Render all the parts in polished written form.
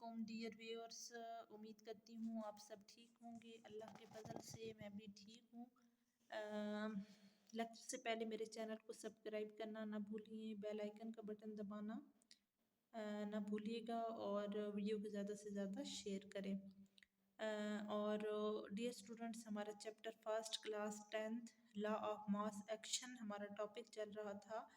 वालेकुम dear viewers. उम्मीद करती हूँ आप सब ठीक होंगे। अल्लाह के फजल से मैं भी ठीक हूँ। लेक्चर से पहले मेरे चैनल को सब्सक्राइब करना ना भूलिए, बेल आइकन का बटन दबाना ना भूलिएगा और वीडियो को ज़्यादा से ज़्यादा शेयर करें। और डियर स्टूडेंट्स, हमारा chapter first class 10th law of mass action हमारा टॉपिक चल रहा था।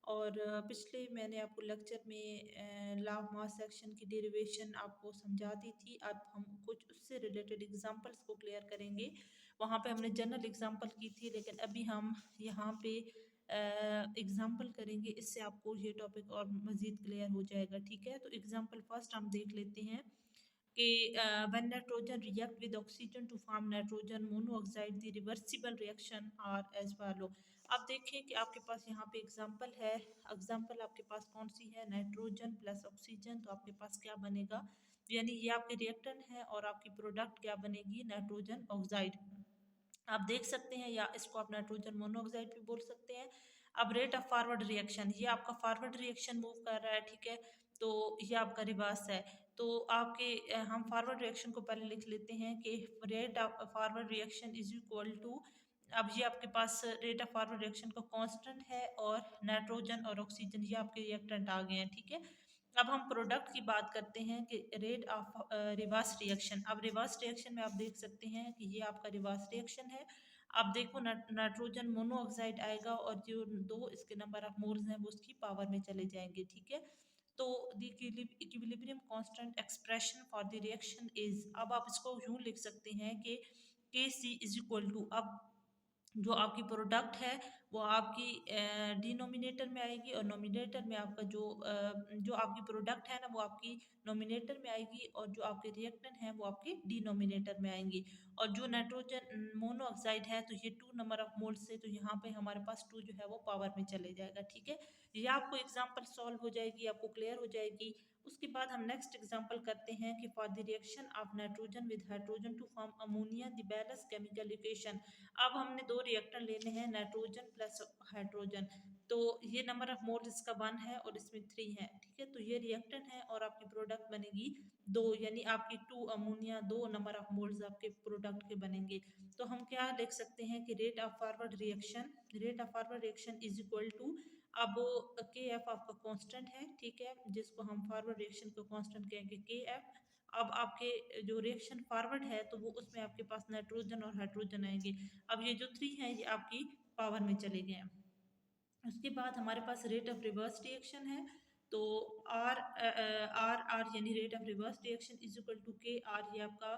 और पिछले मैंने आपको लेक्चर में लॉ ऑफ मास एक्शन की डेरिवेशन आपको समझा दी थी। अब हम कुछ उससे रिलेटेड एग्जांपल्स को क्लियर करेंगे। वहाँ पे हमने जनरल एग्जांपल की थी, लेकिन अभी हम यहाँ पे एग्जांपल करेंगे। इससे आपको ये टॉपिक और मज़ीद क्लियर हो जाएगा। ठीक है, तो एग्जांपल फर्स्ट हम देख लेते हैं कि when nitrogen react with oxygen to form nitrogen monoxide, the reversible reaction are as follow। अब देखें कि आपके पास यहाँ पे एग्जांपल है। एग्जांपल आपके पास कौन सी है? Nitrogen plus oxygen. तो आपके पास क्या बनेगा? यानी ये आपके रिएक्टेंट है और आपकी प्रोडक्ट क्या बनेगी? Nitrogen oxide. आप देख सकते हैं, या इसको आप नाइट्रोजन मोनोऑक्साइड भी बोल सकते हैं। अब रेट ऑफ फॉरवर्ड रिएक्शन, ये आपका फॉरवर्ड रिएक्शन मूव कर रहा है। ठीक है, तो ये आपका रिवर्स है। तो आपके हम फॉरवर्ड रिएक्शन को पहले लिख लेते हैं कि rate of forward reaction is equal to, अब ये आपके पास रेट ऑफ फॉरवर्ड रिएक्शन का कांस्टेंट है और नाइट्रोजन और ऑक्सीजन ये आपके रिएक्टेंट आ गए हैं। ठीक है, अब हम प्रोडक्ट की बात करते हैं कि रेट ऑफ रिवर्स रिएक्शन। अब रिवर्स रिएक्शन में आप देख सकते हैं कि ये आपका रिवर्स रिएक्शन है। आप देखो नाइट्रोजन मोनोऑक्साइड आएगा और जो दो इसके नंबर ऑफ मोल्स हैं वो उसकी पावर में चले जाएंगे। ठीक है, तो the equilibrium constant expression for the reaction is, अब आप इसको यूं लिख सकते हैं कि K C is equal to, अब जो आपकी प्रोडक्ट है वो आपकी डिनोमिनेटर में आएगी और नोमिनेटर में आपका जो आपकी प्रोडक्ट है ना वो आपकी नोमिनेटर में आएगी और जो आपके रिएक्टेंट हैं वो आपके डिनोमिनेटर में आएंगी। और जो नाइट्रोजन मोनोऑक्साइड है तो ये 2 नंबर ऑफ मोल्स से, तो यहाँ पे हमारे पास 2 जो है वो पावर में चले जाएगा। ठीक है, ये आपको एग्जाम्पल सॉल्व हो जाएगी, आपको क्लियर हो जाएगी। उसके बाद हम नेक्स्ट एग्जांपल करते हैं कि for the reaction of nitrogen with hydrogen to form ammonia the balance chemical equation. अब हमने दो रिएक्टर लेने हैं, नाइट्रोजन प्लस हाइड्रोजन। तो ये नंबर ऑफ मोल्स इसका 1 है और इसमें 3 है। ठीक है, तो ये रिएक्टेंट है और आपकी प्रोडक्ट बनेगी 2, यानी आपकी 2 अमोनिया 2 नंबर ऑफ मोल्स आपके प्रोडक्ट के बनेंगे। तो हम क्या लिख सकते हैं कि rate of forward reaction is equal to, अब के एफ आपका कांस्टेंट है। ठीक है, जिसको हम फॉरवर्ड रिएक्शन को कांस्टेंट कहेंगे के एफ। अब आपके जो रिएक्शन फॉरवर्ड है तो वो उसमें आपके पास नाइट्रोजन और हाइड्रोजन आएंगे। अब ये जो 3 है ये आपकी पावर में चले गए हैं। उसके बाद हमारे पास रेट ऑफ रिवर्स रिएक्शन है। तो आर आर आर यानी rate of reverse reaction is equal to K R, ये आपका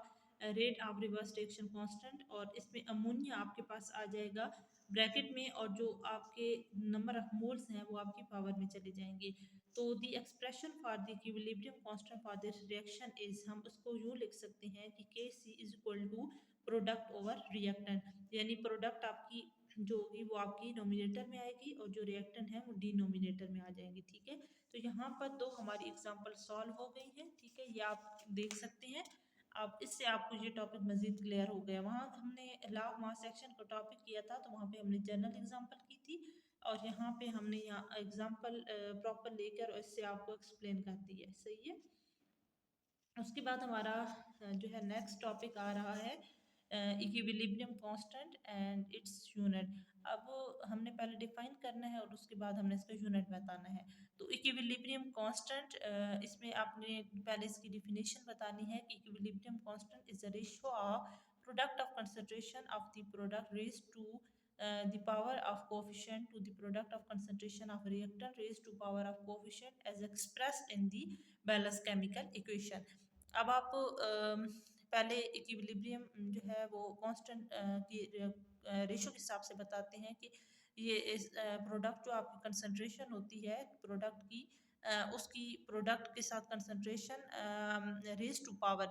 rate of reverse reaction constant, और इसमें अमोनिया आपके पास आ जाएगा ब्रैकेट में और जो आपके नंबर ऑफ मोल्स हैं वो आपकी पावर में चले जाएंगे। तो the expression for the equilibrium constant for this reaction is, हम उसको यूँ लिख सकते हैं कि K C is equal to product over reactant, यानी प्रोडक्ट आपकी जो होगी वो आपकी नोमिनेटर में आएगी और जो रिएक्टेंट है वो डिनोमिनेटर में आ जाएंगे। ठीक है, तो यहाँ पर दो हमारी एग्जांपल सॉल्व हो गई है। ठीक है, ये आप देख सकते हैं। अब इससे आपको ये टॉपिक मजीद क्लियर हो गया। वहाँ हमने लॉ ऑफ मास एक्शन का टॉपिक किया था, तो वहाँ पे हमने जनरल एग्जांपल की थी और यहाँ पे हमने यहाँ एग्जांपल प्रॉपर लेकर और इससे आपको एक्सप्लेन कर दी है। सही है, उसके बाद हमारा जो है नेक्स्ट टॉपिक आ रहा है equilibrium constant and its unit. अब हमने पहले डिफाइन करना है और उसके बाद हमने इसका यूनिट बताना है। तो इक्विलिब्रियम कांस्टेंट, इसमें आपने पहले इसकी डिफिनेशन बतानी है कि equilibrium constant is the ratio of product of concentration of the product raised to the power of coefficient to the product of concentration of reactant raised to power of coefficient as expressed in the balance chemical equation. अब आप पहले equilibrium जो है वो constant की ratio के हिसाब से बताते हैं कि ये इस प्रोडक्ट जो आपकी कंसंट्रेशन होती है प्रोडक्ट की, उसकी प्रोडक्ट के साथ concentration raise to power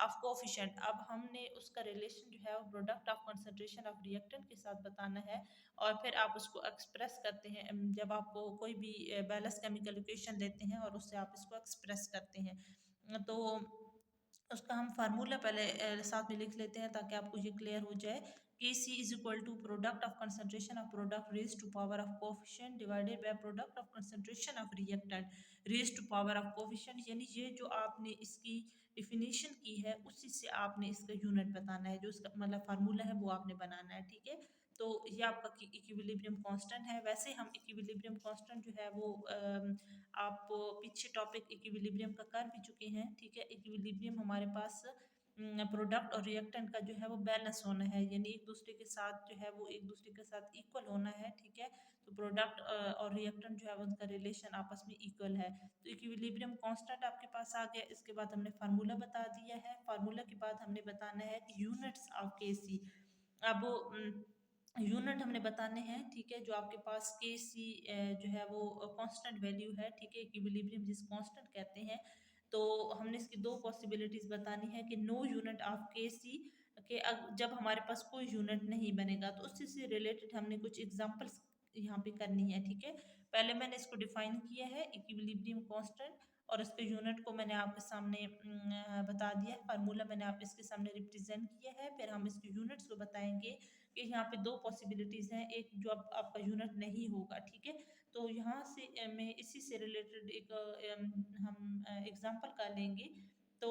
of coefficient. अब हमने उसका रिलेशन जो है वो product of concentration of reactant के साथ बताना है और फिर आप उसको एक्सप्रेस करते हैं जब आप कोई भी बैलेंस केमिकल इक्वेशन लेते हैं और उससे आप इसको एक्सप्रेस करते हैं। तो उसका हम फार्मूला पहले साथ में लिख लेते हैं ताकि आपको ये क्लियर हो जाए Kc is equal to product of concentration of product raised to power of coefficient divided by product of concentration of reactant raised to power of coefficient। यानी ये जो आपने इसकी डिफिनीशन की है उसी से आपने इसका यूनिट बताना है, जो इसका मतलब फार्मूला है वो आपने बनाना है, ठीक है। तो ये आपका इक्विलिब्रियम कांस्टेंट है। वैसे हम इक्विलिब्रियम कांस्टेंट जो है वो आप पीछे टॉपिक इक्विलिब्रियम का कर भी चुके हैं, ठीक है। इक्विलिब्रियम हमारे पास प्रोडक्ट और रिएक्टेंट का जो है वो बैलेंस होना है, यानी एक दूसरे के साथ जो है वो एक दूसरे के साथ इक्वल होना है, ठीक है। तो प्रोडक्ट और रिएक्टेंट जो है उनका रिलेशन आपस में इक्वल है। तो इक्विलिब्रियम कांस्टेंट आपके पास आ गया। इसके बाद हमने फार्मूला बता दिया है। फार्मूला के बाद हमने बताना है कि यूनिट्स ऑफ केसी। अब यूनिट हमने बताने हैं, ठीक है। जो आपके पास के सी जो है वो कांस्टेंट वैल्यू है, ठीक है। इक्विलिब्रियम जिस कांस्टेंट कहते हैं, तो हमने इसकी दो पॉसिबिलिटीज बतानी है कि नो यूनिट ऑफ के सी के जब हमारे पास कोई यूनिट नहीं बनेगा, तो उससे से रिलेटेड हमने कुछ एग्जांपल्स यहाँ पे करनी है, ठीक है। पहले मैंने इसको डिफाइन किया है इक्विलिब्रियम कांस्टेंट, और इसके यूनिट को मैंने आपके सामने बता दिया है। फार्मूला मैंने आप इसके सामने रिप्रेजेंट किया है। फिर हम इसके यूनिट्स को बताएंगे कि यहाँ पे दो पॉसिबिलिटीज़ हैं, एक जो आपका यूनिट नहीं होगा, ठीक है। तो यहाँ से मैं इसी से रिलेटेड एक हम एग्जांपल का लेंगे। तो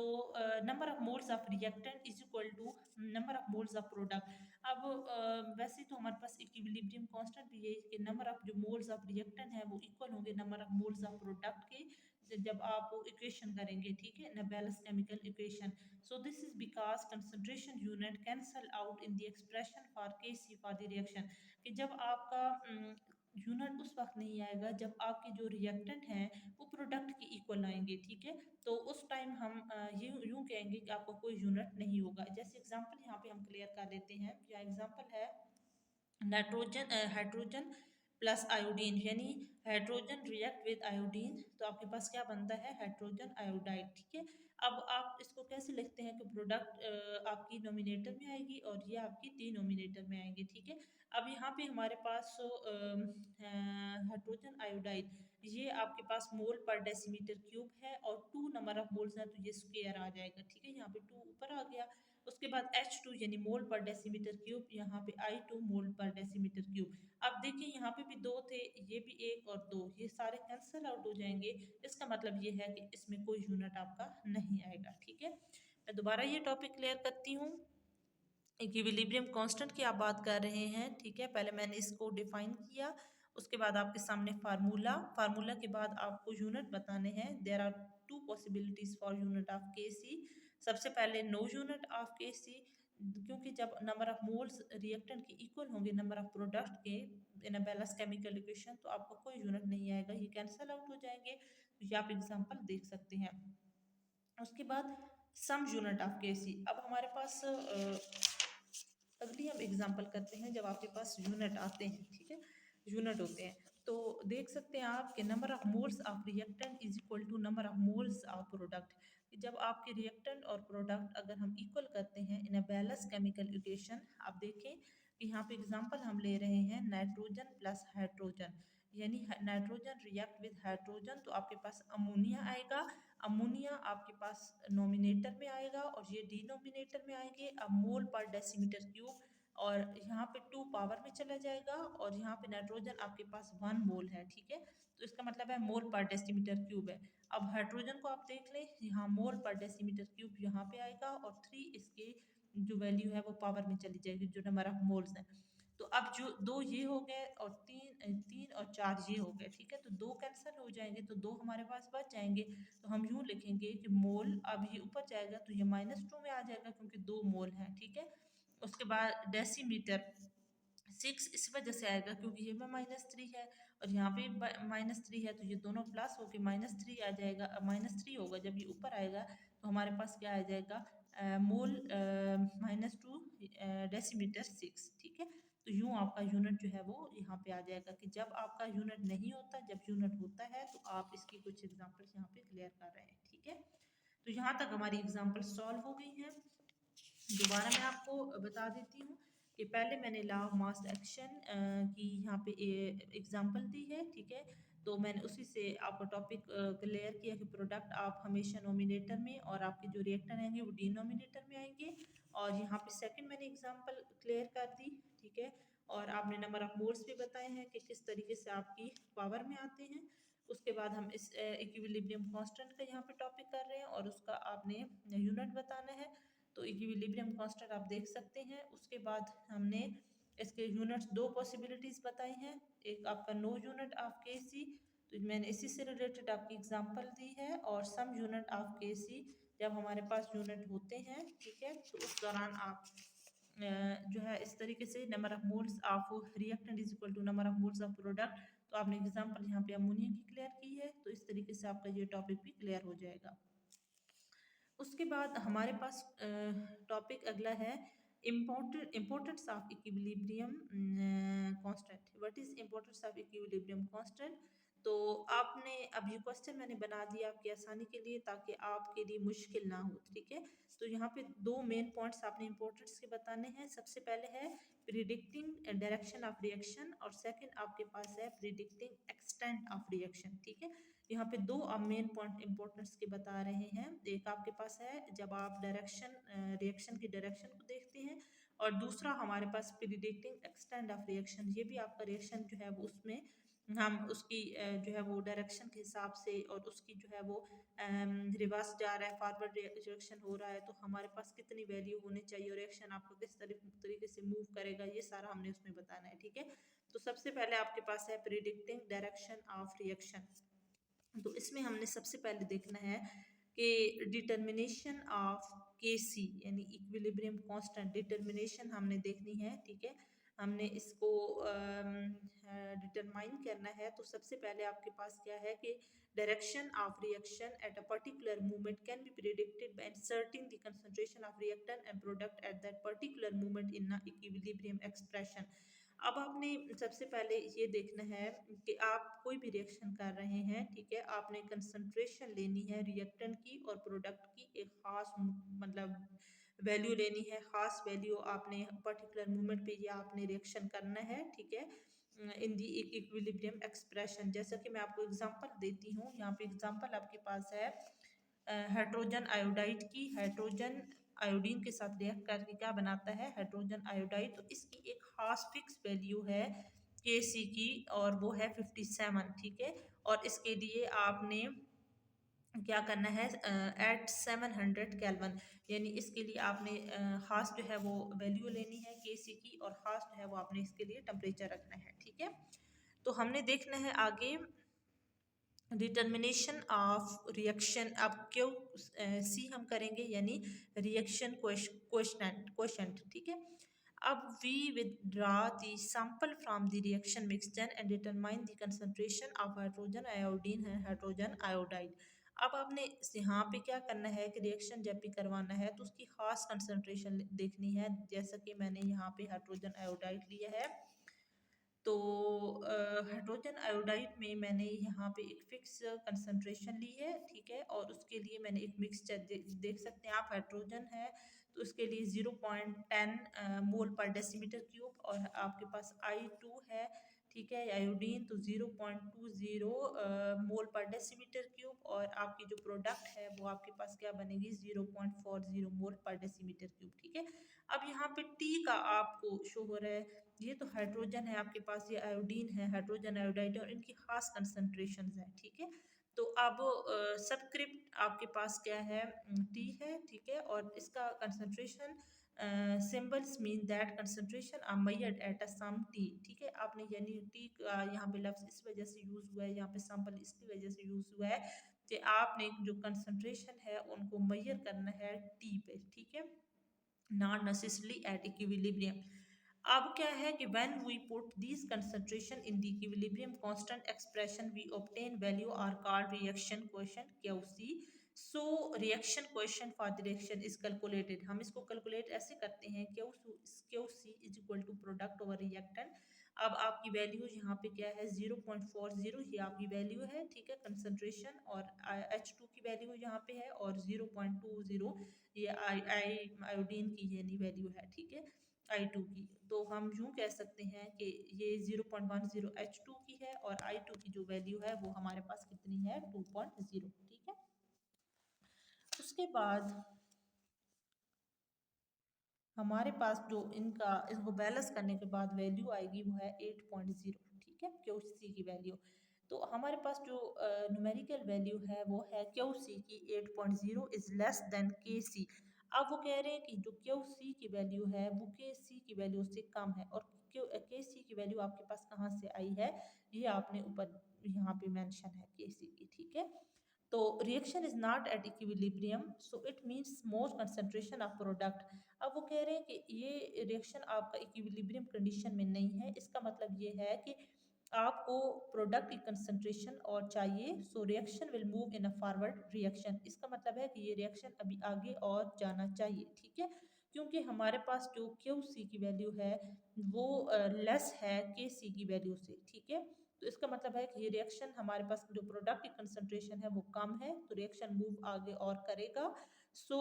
number of moles of reactant is equal to number of moles of product. अब वैसे तो हमारे पास इक्विलिब्रियम कांस्टेंट भी है कि नंबर ऑफ जो मोल्स ऑफ रिएक्टेंट है वो इक्वल होंगे number of moles of product के, जब आप इक्वेशन करेंगे, ठीक है, नेबेल्स chemical equation. So this is because concentration unit cancel out in the expression for Kc for the reaction, कि जब आपका यूनिट उस वक्त नहीं आएगा जब आपके जो रिएक्टेंट हैं वो प्रोडक्ट के इक्वल आएंगे, ठीक है। तो उस टाइम हम ये यूं कहेंगे कि आपका कोई यूनिट नहीं होगा। जैसे एग्जांपल यहाँ पे हम क्लियर कर लेते हैं। या एग्जांपल है नाइट्रोजन हाइड्रोजन प्लस आयोडीन, यानी हाइड्रोजन रिएक्ट विद आयोडीन, तो आपके पास क्या बनता है, हाइड्रोजन आयोडाइड, ठीक है। अब आप इसको कैसे लिखते हैं कि प्रोडक्ट आपकी नोमिनेटर में आएगी और ये आपकी डिनोमिनेटर में आएंगे, ठीक है। अब यहाँ पे हमारे पास हाइड्रोजन आयोडाइड, ये आपके पास मोल पर डेसीमीटर क्यूब है और 2 नंबर ऑफ मोल्स हैं, तो ये स्क्वायर आ जाएगा, ठीक है। यहाँ पे 2 ऊपर आ गया। उसके बाद H2 यानी मोल पर डेसीमीटर क्यूब, यहाँ पे I2 मोल पर डेसीमीटर क्यूब। अब देखिए यहाँ पे भी 2 थे, ये भी 1 और 2, ये सारे कैंसिल आउट हो जाएंगे। इसका मतलब ये है कि इसमें कोई यूनिट आपका नहीं आएगा, ठीक है। मैं दोबारा ये टॉपिक क्लियर करती हूँ। इक्विलिब्रियम कांस्टेंट की आप बात कर रहे हैं, ठीक है। पहले मैंने इसको डिफाइन किया, उसके बाद आपके सामने फार्मूला के बाद आपको यूनिट बताने हैं। There are two possibilities for unit of K C. सबसे पहले नो यूनिट ऑफ के सी, क्योंकि जब नंबर ऑफ मोल्स रिएक्टेंट के इक्वल होंगे नंबर ऑफ प्रोडक्ट के इन अ बैलेंस केमिकल इक्वेशन, तो आपको कोई यूनिट नहीं आएगा, ये कैंसिल आउट हो जाएंगे। तो ये आप एग्जांपल देख सकते हैं। उसके बाद सम यूनिट ऑफ के सी। अब हमारे पास अगली हम एग्जांपल करते हैं जब आपके पास यूनिट आते हैं, ठीक है, यूनिट होते हैं। तो देख सकते हैं आप कि number of moles of reactant is equal to number of moles of product. जब आपके रिएक्टेंट और प्रोडक्ट अगर हम इक्वल करते हैं इन अ बैलेंस केमिकल इक्वेशन, आप देखें कि यहाँ पे एग्जांपल हम ले रहे हैं नाइट्रोजन प्लस हाइड्रोजन, यानी नाइट्रोजन रिएक्ट विद हाइड्रोजन, तो आपके पास अमोनिया आएगा। अमोनिया आपके पास नोमिनेटर में आएगा और ये डिनोमिनेटर में आएंगे। अब मोल पर डेसीमीटर क्यूब, और यहाँ पे 2 पावर में चला जाएगा, और यहाँ पे नाइट्रोजन आपके पास 1 मोल है, ठीक है। तो इसका मतलब है मोल पर डेसीमीटर क्यूब है। अब हाइड्रोजन को आप देख लें, यहाँ मोल पर डेसीमीटर क्यूब यहाँ पे आएगा और 3 इसके जो वैल्यू है वो पावर में चली जाएगी, जो नंबर ऑफ मोल्स हैं। तो अब जो 2 ये हो गए और 3 और 4 ये हो गए, ठीक है। तो 2 कैंसिल हो जाएंगे, तो 2 हमारे पास बच जाएंगे। तो हम यूँ लिखेंगे कि मोल, अब ये ऊपर जाएगा तो ये -2 में आ जाएगा क्योंकि 2 मोल हैं, ठीक है। उसके बाद डेसीमीटर 6 इस वजह से आएगा क्योंकि ये में -3 है और यहाँ पे -3 है, तो ये दोनों प्लस होके -3 आ जाएगा। -3 होगा जब ये ऊपर आएगा, तो हमारे पास क्या आ जाएगा, मोल -2 डेसीमीटर 6, ठीक है। तो यूँ आपका यूनिट जो है वो यहाँ पे आ जाएगा कि जब आपका यूनिट नहीं होता, जब यूनिट होता है, तो आप इसकी कुछ एग्जांपल्स यहाँ पे क्लियर कर रहे हैं, ठीक है। तो यहाँ तक हमारी एग्जांपल सॉल्व हो गई है। दोबारा मैं आपको बता देती हूँ कि पहले मैंने लॉ ऑफ मास एक्शन की यहाँ पे एग्जांपल दी है, ठीक है। तो मैंने उसी से आपका टॉपिक क्लियर किया कि प्रोडक्ट आप हमेशा नोमिनेटर में और आपके जो रिएक्टर आएंगे वो डिनोमिनेटर में आएंगे। और यहाँ पे सेकंड मैंने एग्जांपल क्लियर कर दी, ठीक है। और आपने नंबर ऑफ मोल्स भी बताए हैं कि किस तरीके से आपकी पावर में आते हैं। उसके बाद हम इस इक्विलिब्रियम कांस्टेंट का यहाँ पे टॉपिक कर रहे हैं और उसका आपने यूनिट बताना है। तो इक्विलिब्रियम कांस्टेंट आप देख सकते हैं। उसके बाद हमने इसके यूनिट्स दो पॉसिबिलिटीज़ बताई हैं, एक आपका नो यूनिट ऑफ केसी, तो मैंने इसी से रिलेटेड आपकी एग्जांपल दी है, और सम यूनिट ऑफ केसी जब हमारे पास यूनिट होते हैं, ठीक है, तो उस दौरान आप जो है इस तरीके से number of moles of reactant is equal to number of moles of product. तो आपने एग्जांपल यहाँ पे अमोनिया की क्लियर की है, तो इस तरीके से आपका ये टॉपिक भी क्लियर हो जाएगा। उसके बाद हमारे पास टॉपिक अगला है importance of equilibrium constant. What is importance of equilibrium constant? तो आपने अब ये क्वेश्चन मैंने बना दिया आपकी आसानी के लिए, ताकि आपके लिए मुश्किल ना हो, ठीक है। तो यहाँ पे दो मेन पॉइंट्स आपने इम्पोर्टेंस के बताने हैं। सबसे पहले है प्रिडिक्टिंग डायरेक्शन ऑफ रिएक्शन, और सेकंड आपके पास है प्रिडिक्टिंग एक्सटेंट ऑफ रिएक्शन, ठीक है। यहाँ पे दो आप मेन पॉइंट इम्पोर्टेंस के बता रहे हैं। एक आपके पास है जब आप डायरेक्शन रिएक्शन की डायरेक्शन को देखते हैं, और दूसरा हमारे पास प्रिडिक्टिंग एक्सटेंट ऑफ रिएक्शन, ये भी आपका रिएक्शन जो है वो उसमें हम उसकी जो है वो डायरेक्शन के हिसाब से, और उसकी जो है वो रिवर्स जा रहा है, फॉरवर्ड रिएक्शन हो रहा है, तो हमारे पास कितनी वैल्यू होनी चाहिए और रिएक्शन आपको किस तरीके से मूव करेगा, ये सारा हमने उसमें बताना है, ठीक है। तो सबसे पहले आपके पास है प्रिडिक्टिंग डायरेक्शन ऑफ रिएक्शन। तो इसमें हमने सबसे पहले देखना है कि डिटर्मिनेशन ऑफ के सी यानी इक्विलिब्रियम कांस्टेंट, डिटर्मिनेशन हमने देखनी है, ठीक है। हमने इसको डिटरमाइन करना है। तो सबसे पहले आपके पास क्या है कि direction of reaction at a particular movement can be predicted by inserting the concentration of reactant and product at that particular movement in a equilibrium expression. अब आपने सबसे पहले ये देखना है कि आप कोई भी रिएक्शन कर रहे हैं, ठीक है, आपने कंसंट्रेशन लेनी है रिएक्टेंट की और प्रोडक्ट की, एक खास मतलब वैल्यू लेनी है, खास वैल्यू आपने पर्टिकुलर मोमेंट पे ये आपने रिएक्शन करना है, ठीक है, इन दी इक्विलिब्रियम एक्सप्रेशन। जैसा कि मैं आपको एग्जांपल देती हूँ, यहाँ पे एग्जांपल आपके पास है हाइड्रोजन आयोडाइड की। हाइड्रोजन आयोडीन के साथ रिएक्ट करके क्या बनाता है, हाइड्रोजन आयोडाइड। तो इसकी एक खास फिक्स वैल्यू है के सी की, और वो है 57, ठीक है। और इसके लिए आपने क्या करना है एट 700 केल्विन, यानी इसके लिए आपने खास जो है वो वैल्यू लेनी है के सी की, और खास जो है वो आपने इसके लिए टेम्परेचर रखना है, ठीक है। तो हमने देखना है आगे डिटर्मिनेशन ऑफ रिएक्शन। अब क्यों सी हम करेंगे, यानी रिएक्शन क्वेश्चन, ठीक है। अब we withdraw the sample from the reaction mixture and determine the concentration of hydrogen iodine है हाइड्रोजन आयोडाइड। अब आपने यहाँ पे क्या करना है कि रिएक्शन जब भी करवाना है तो उसकी खास कंसंट्रेशन देखनी है। जैसा कि मैंने यहाँ पे हाइड्रोजन आयोडाइड लिया है, तो हाइड्रोजन आयोडाइड में मैंने यहाँ पे एक फिक्स कंसंट्रेशन ली है, ठीक है। और उसके लिए मैंने एक मिक्सचर देख सकते हैं आप, हाइड्रोजन है तो उसके लिए 0.10 मोल पर डेसीमीटर क्यूब, और आपके पास I2 है, ठीक है, आयोडीन, तो 0.20 मोल पर डेसीमीटर क्यूब, और आपकी जो प्रोडक्ट है वो आपके पास क्या बनेगी 0.40 मोल पर डेसीमीटर क्यूब, ठीक है। अब यहाँ पे टी का आपको शो हो रहा है, ये तो हाइड्रोजन है आपके पास, ये आयोडीन है, हाइड्रोजन आयोडाइड, और इनकी खास कंसंट्रेशन है, ठीक है। तो अब सबस्क्रिप्ट आपके पास क्या है, टी है, ठीक है, और इसका concentration symbols mean that concentration are measured at a some T, ठीक है। आपने यानी टी का यहाँ पे लफ्ज इस वजह से यूज हुआ है, यहाँ पे सैंपल इसकी वजह से यूज हुआ है कि आपने जो कंसंट्रेशन है उनको मेजर करना है टी पे, ठीक है, नॉट नेसेसरली एट इक्विलिब्रियम। अब क्या है कि when we put these concentration in the equilibrium constant expression we obtain value are called reaction quotient QC। so reaction quotient for the reaction is calculated। हम इसको calculate ऐसे करते हैं QC is equal to product over reactant। अब आपकी value यहाँ पे क्या है 0.40, ये आपकी वैल्यू है, ठीक है, कंसंट्रेशन, और H2 की वैल्यू यहाँ पे है, और 0.20 ये आयोडीन की यानी वैल्यू है, ठीक है, I2 की। तो हम यूँ कह सकते हैं कि ये 0.10 H2 की है, और I2 की जो वैल्यू है वो हमारे पास कितनी है 2.0, ठीक है। उसके बाद हमारे पास जो इनका इसको बैलेंस करने के बाद वैल्यू आएगी वो है 8.0, ठीक है, क्यू सी की वैल्यू। तो हमारे पास जो न्यूमेरिकल वैल्यू है वो है क्यू सी की 8.0 इज लेस देन के सी। अब वो कह रहे हैं कि जो क्यू सी की वैल्यू है वो के सी की वैल्यू से कम है, और के सी की वैल्यू आपके पास कहाँ से आई है, ये आपने ऊपर यहाँ पे मेंशन है के सी की, ठीक है। तो reaction is not at equilibrium, so it means more concentration of product. अब वो कह रहे हैं कि ये रिएक्शन आपका इक्विलिब्रियम कंडीशन में नहीं है, इसका मतलब ये है कि आपको प्रोडक्ट की कंसंट्रेशन और चाहिए, so reaction will move in a forward reaction. इसका मतलब है कि ये रिएक्शन अभी आगे और जाना चाहिए, ठीक है, क्योंकि हमारे पास जो क्यू सी की वैल्यू है वो लेस है के सी की वैल्यू से, ठीक है। तो इसका मतलब है कि ये रिएक्शन हमारे पास जो प्रोडक्ट की कंसंट्रेशन है वो कम है, तो रिएक्शन मूव आगे और करेगा। So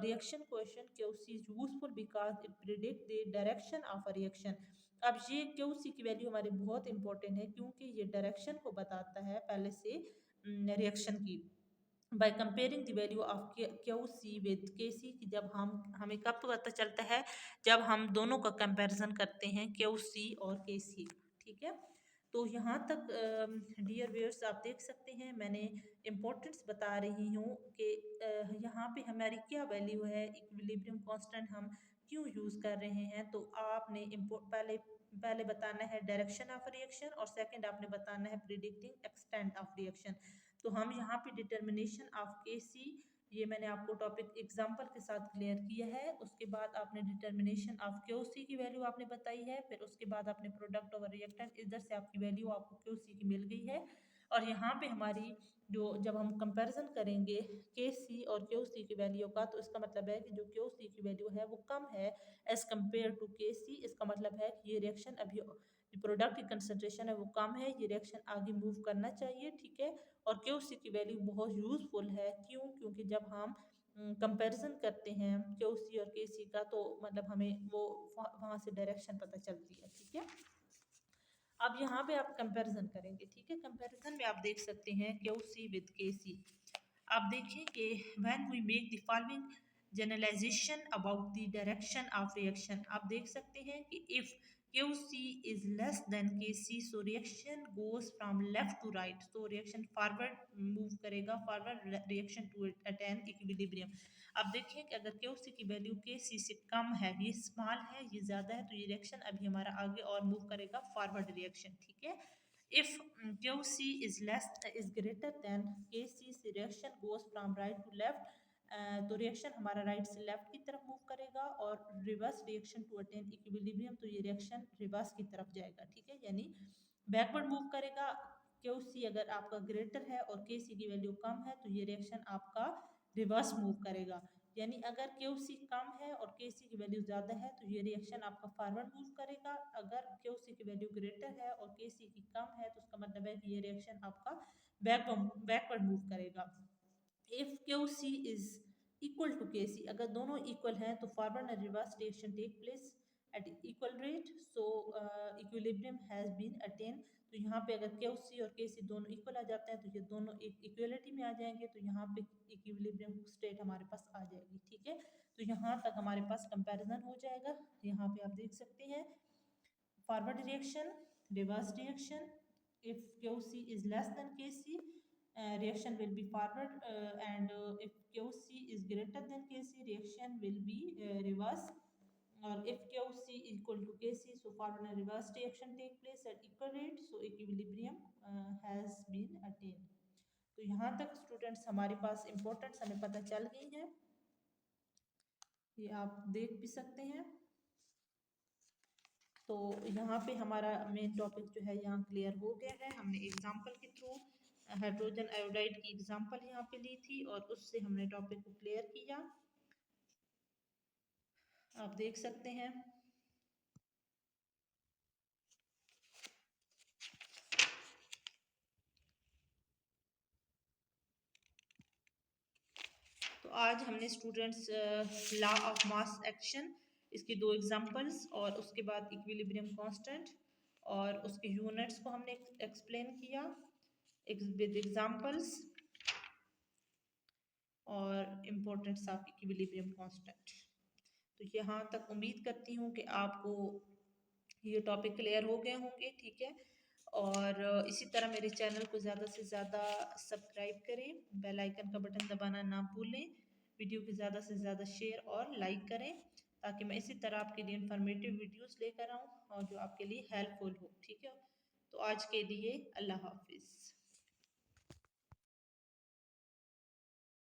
reaction question Q C is useful because it predict the direction of a reaction. अब ये क्यू सी की वैल्यू हमारी बहुत इंपॉर्टेंट है, क्योंकि ये डायरेक्शन को बताता है पहले से रिएक्शन की। By comparing the value of Q C with K C, की जब हम हमें कब पता चलता है, जब हम दोनों का कंपैरिजन करते हैं क्यू सी और के सी, ठीक है। तो यहाँ तक डियर व्यूअर्स आप देख सकते हैं मैंने इम्पोर्टेंस बता रही हूँ कि यहाँ पे हमारी क्या वैल्यू है, इक्विलिब्रियम कांस्टेंट हम क्यों यूज़ कर रहे हैं। तो आपने पहले पहले बताना है डायरेक्शन ऑफ रिएक्शन, और सेकंड आपने बताना है प्रिडिक्टिंग एक्सटेंट ऑफ रिएक्शन। तो हम यहाँ पे डिटर्मिनेशन ऑफ के सी, ये मैंने आपको टॉपिक एग्जांपल के साथ क्लियर किया है। उसके बाद आपने डिटर्मिनेशन ऑफ क्यू सी की वैल्यू आपने बताई है, फिर उसके बाद आपने प्रोडक्ट ओवर रिएक्टेंट, इधर से आपकी वैल्यू आपको क्यू सी की मिल गई है। और यहाँ पे हमारी जो जब हम कंपैरिजन करेंगे के सी और क्यू सी की वैल्यू का, तो इसका मतलब है कि जो क्यू सी की वैल्यू है वो कम है एज कम्पेयर टू के सी। इसका मतलब है कि ये रिएक्शन अभी प्रोडक्ट की कंसंट्रेशन है वो कम है, ये रिएक्शन आगे मूव करना चाहिए, ठीक है। और क्यू सी की वैल्यू बहुत यूजफुल है, क्यों, क्योंकि जब हम कंपैरिजन करते हैं क्यू सी और के सी का, तो मतलब हमें वो वहाँ से डायरेक्शन पता चलती है, ठीक है। अब यहाँ पे आप कंपैरिजन करेंगे, ठीक है। कंपैरिजन में आप देख सकते हैं क्यू सी विद के सी। आप देखिए कि when we make the following generalization about the direction of reaction, आप देख सकते हैं कि if Q C is less than K C, so reaction goes from left to right, so reaction forward move करेगा, forward reaction to attain equilibrium. अब देखिए कि अगर क्यू सी की वैल्यू के सी से कम है, ये स्मॉल है ये ज़्यादा है, तो ये रिएक्शन अभी हमारा आगे और मूव करेगा, फॉरवर्ड रिएक्शन, ठीक है। If QC is greater than KC, से reaction goes from right to left, तो रिएक्शन हमारा राइट से लेफ्ट की तरफ मूव करेगा, और reverse reaction to attain equilibrium, तो ये रिएक्शन रिवर्स की तरफ जाएगा, ठीक है, यानी बैकवर्ड मूव करेगा। QC अगर आपका ग्रेटर है और KC की वैल्यू कम है, तो ये रिएक्शन आपका रिवर्स मूव करेगा। यानी अगर QC कम है और KC की वैल्यू ज़्यादा है, तो ये रिएक्शन आपका फॉरवर्ड मूव करेगा। अगर QC की वैल्यू ग्रेटर है और KC की कम है, तो उसका मतलब है कि ये रिएक्शन आपका बैकवर्ड मूव करेगा। If QC is equal to KC, अगर दोनों इक्वल हैं तो forward and reverse reaction take place at equal rate, so equilibrium has been attain. तो यहाँ पे अगर QC और KC दोनों इक्वल आ जाते हैं, तो ये दोनों एक इक्वलिटी में आ जाएंगे, तो यहाँ पे इक्विलिब्रियम स्टेट हमारे पास आ जाएगी, ठीक है। तो यहाँ तक हमारे पास कंपैरिजन हो जाएगा। यहाँ पे आप देख सकते हैं forward reaction, reverse reaction, if QC is less than KC, reaction will be forward, and if QC is greater than KC, reaction will be reverse, or if QC equal to KC, so forward and reverse reaction take place at equal rate, so equilibrium has been attained। तो यहाँ तक students हमारे पास importance हमें पता चल गई है, ये आप देख भी सकते हैं। तो यहाँ पे हमारा मेन टॉपिक जो है यहाँ क्लियर हो गया है। हमने एग्जांपल के थ्रू हाइड्रोजन आयोडाइड की एग्जांपल यहाँ पे ली थी, और उससे हमने टॉपिक को क्लियर किया, आप देख सकते हैं। तो आज हमने students law of mass action, इसकी दो एग्जांपल्स, और उसके बाद इक्विलिब्रियम कांस्टेंट और उसके यूनिट्स को हमने एक्सप्लेन किया विद एग्जांपल्स और इम्पोर्टेंस ऑफ इक्विलिब्रियम कांस्टेंट। तो यहाँ तक उम्मीद करती हूँ कि आपको ये टॉपिक क्लियर हो गए होंगे, ठीक है। और इसी तरह मेरे चैनल को ज़्यादा से ज़्यादा सब्सक्राइब करें, बेल आइकन का बटन दबाना ना भूलें, वीडियो को ज़्यादा से ज़्यादा शेयर और लाइक करें, ताकि मैं इसी तरह आपके लिए इन्फॉर्मेटिव वीडियोस लेकर आऊँ और जो आपके लिए हेल्पफुल हो, ठीक है। तो आज के लिए अल्लाह हाफिज़।